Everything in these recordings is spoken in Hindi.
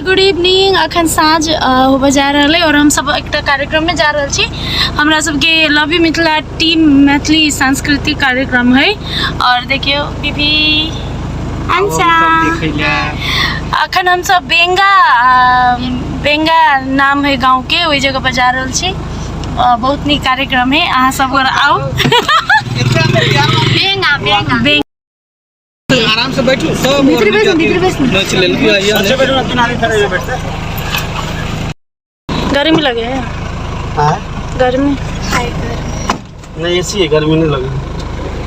Good evening. अखन साँझ होबे जा रहा है और हम सब एक कार्यक्रम में जा रहा छी। हमरा सबके love you Mithila team Maithili सांस्कृतिक कार्यक्रम है। और देखियो दीदी अंशा अखन हम सब बेंगा नाम है गाँव के, वही जगह पर जा रहा छी। बहुत नीक कार्यक्रम है, अहाँ सब आओ। बेंगा आराम से बैठो सब गर्मी लगे है। गर्मी नहीं ऐसी है, गर्मी नहीं लगे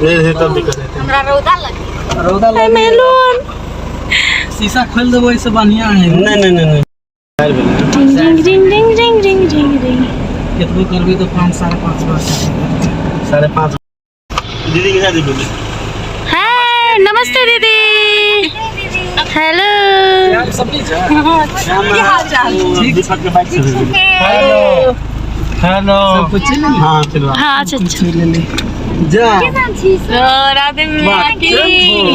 नहीं तब दिक्कत है। हमरा रौदा लगे मेलून शीशा खोल देबो, ऐसे बढ़िया है। नहीं ring ring ring ring ring ring ring कितना करबे तो 5-5.5 बस 5.5। दीदी के साथ बोली हाय नमस्ते दीदी। हेलो यार सब नहीं जा क्या हाल चाल? ठीक के बाइक से हेलो हेलो सब कुछ ले। हां चलो हां अच्छा ले ले जा। राधे मैया की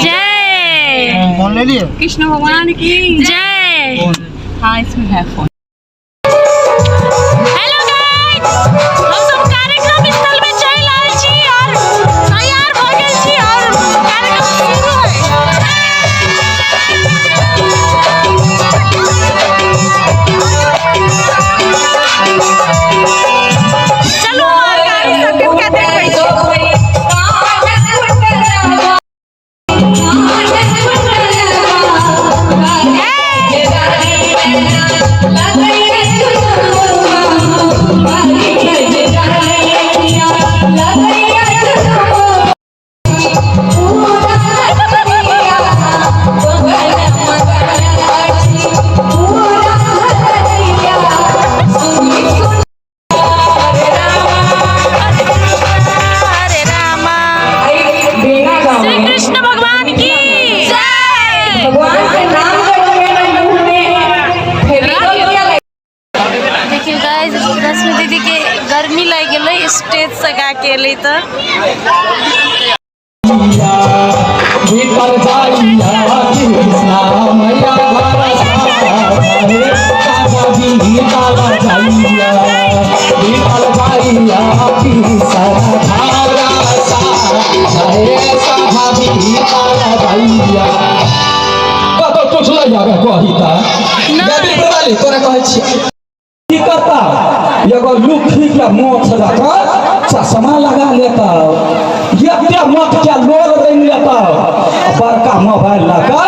जय। फोन ले लिए? कृष्ण भगवान की जय। हां इसमें है फोन। हेलो गाइस, हम सब कार्यक्रम स्थल में चल आए छी और तैयार हो गेल छी और कार्यक्रम शुरू है। चलो और गाड़ी सब के देखबै छी। दीदी के गर्मी लग गई स्टेज सगा के लिए तो एगो लुखी के मोछ रखा चश्मा लगा लेता, ये मोछ के लोग देन लेता, बड़का मोबाइल लगा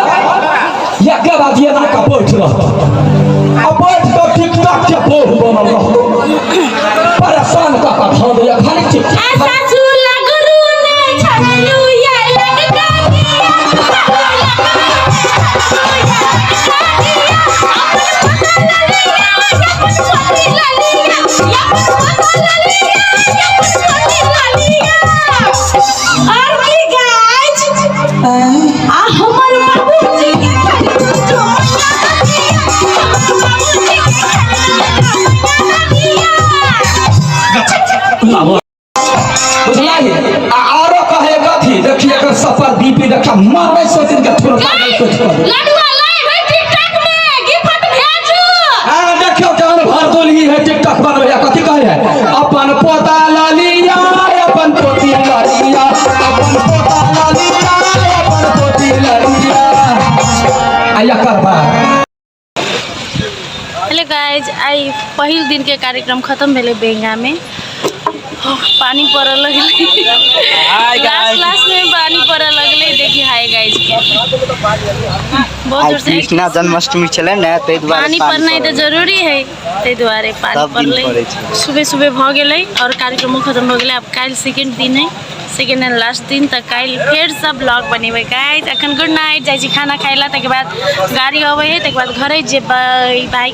एक बाद ये ना का बैठ रहता, अब बैठ कर टिकटॉक के पोस्ट बनल रहता, परेशान का खा दिया खाली टिकटॉक। आरो कहेगा थी देखिए अगर सफर दीपी देखा मारे सोचिन के थोड़ा लडुआ लाइव है टिकटॉक में गिफ्ट भेजो। हां देखियो जान भर दोली है टिकटॉक बनवे या कथि कहे है अपन पोता लालिया अपन पोती लालिया अपन पोता लालिया अपन पोती लालिया आया करबा। हेलो गाइज, आई पहिल दिन के कार्यक्रम खत्म भेले बेंगा में। पानी पड़े लगले लास्ट में पानी पड़े लगले। देखिए हाय गाइज बहुत जोर से कृष्णा जन्माष्टमी चले ना ते द्वारा पानी पड़ना तो जरूरी है, ते द्वारे पानी पड़ले। सुबह सुबह भ गेले और कार्यक्रम खत्म हो गेले। अब काल सेकंड दिन है, सेकंड एंड लास्ट दिन तक काल फिर सब ब्लॉग बनेबे गाइज। अखन गुड नाइट जाय छी खाना खाइला, तके बाद गाड़ी आवे है, तके बाद घरे जेबै। Bye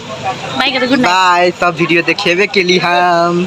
bye good night. Bye. सब वीडियो देखेबे के लिए हम